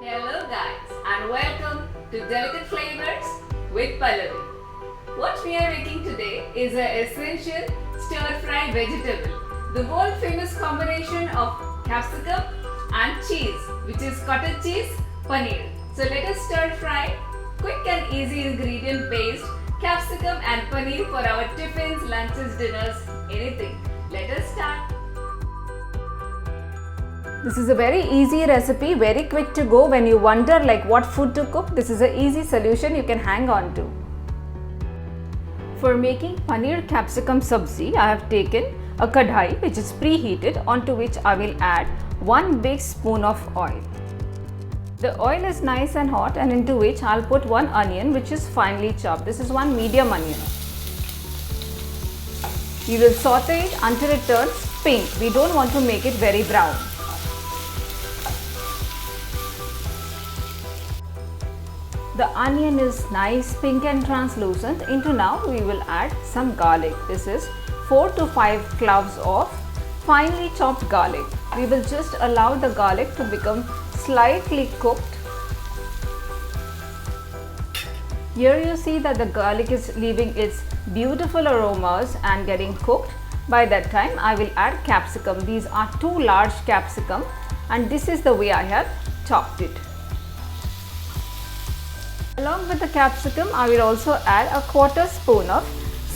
Hello guys and welcome to Delicate Flavors with Pallavi. What we are making today is an essential stir-fry vegetable. The world famous combination of capsicum and cheese, which is cottage cheese paneer. So let us stir-fry quick and easy ingredient based capsicum and paneer for our tiffins, lunches, dinners, anything. Let us start. This is a very easy recipe, very quick to go. When you wonder like what food to cook, this is an easy solution you can hang on to. For making paneer capsicum sabzi, I have taken a kadhai which is preheated, onto which I will add 1 big spoon of oil. The oil is nice and hot, and into which I'll put 1 onion which is finely chopped. This is 1 medium onion. We will saute it until it turns pink. We don't want to make it very brown. The onion is nice pink and translucent. Into now we will add some garlic. This is 4 to 5 cloves of finely chopped garlic. We will just allow the garlic to become slightly cooked. Here you see that the garlic is leaving its beautiful aromas and getting cooked. By that time I will add capsicum. These are 2 large capsicum and this is the way I have chopped it. Along with the capsicum, I will also add a 1/4 spoon of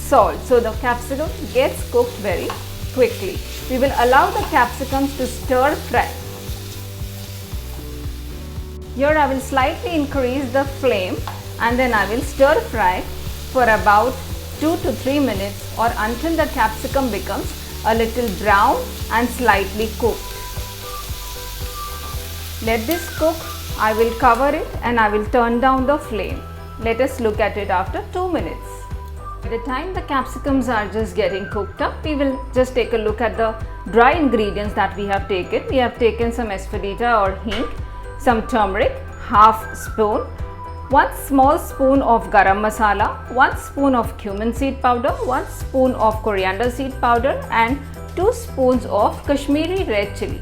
salt, so the capsicum gets cooked very quickly. We will allow the capsicums to stir fry. Here I will slightly increase the flame and then I will stir fry for about 2 to 3 minutes or until the capsicum becomes a little brown and slightly cooked. Let this cook. I will cover it and I will turn down the flame. Let us look at it after 2 minutes. By the time the capsicums are just getting cooked up, we will just take a look at the dry ingredients that we have taken. We have taken some asafoetida or hing, some turmeric, half spoon, 1 small spoon of garam masala, 1 spoon of cumin seed powder, 1 spoon of coriander seed powder and 2 spoons of Kashmiri red chili.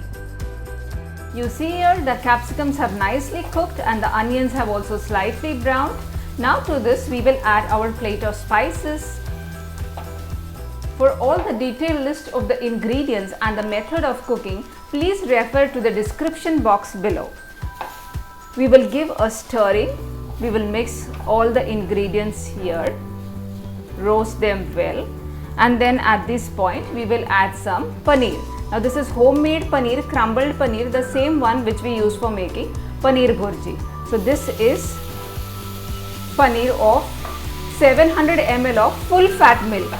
You see here the capsicums have nicely cooked and the onions have also slightly browned. Now to this we will add our plate of spices. For all the detailed list of the ingredients and the method of cooking, please refer to the description box below. We will give a stirring. We will mix all the ingredients here, roast them well, and then at this point we will add some paneer. Now this is homemade paneer, crumbled paneer, the same one which we use for making paneer bhurji. So this is paneer of 700 ml of full fat milk.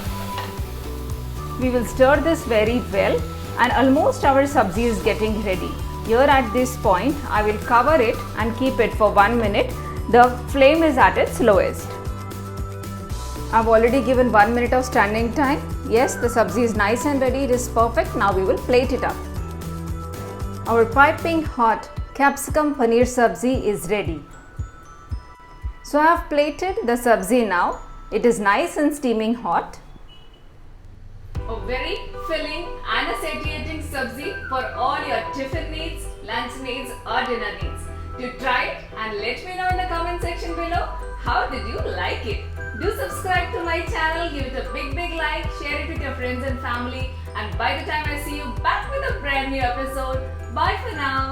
We will stir this very well and almost our sabzi is getting ready. Here at this point I will cover it and keep it for 1 minute. The flame is at its lowest. I've already given 1 minute of standing time. Yes, the sabzi is nice and ready. It is perfect. Now we will plate it up. Our piping hot capsicum paneer sabzi is ready. So I have plated the sabzi now. It is nice and steaming hot. A very filling and a satiating sabzi for all your tiffin needs, lunch needs or dinner needs. Do try it and let me know in the comment section below how did you like it. Do subscribe to my channel, give it a big like, share it with your friends and family, and by the time I see you back with a brand new episode, bye for now.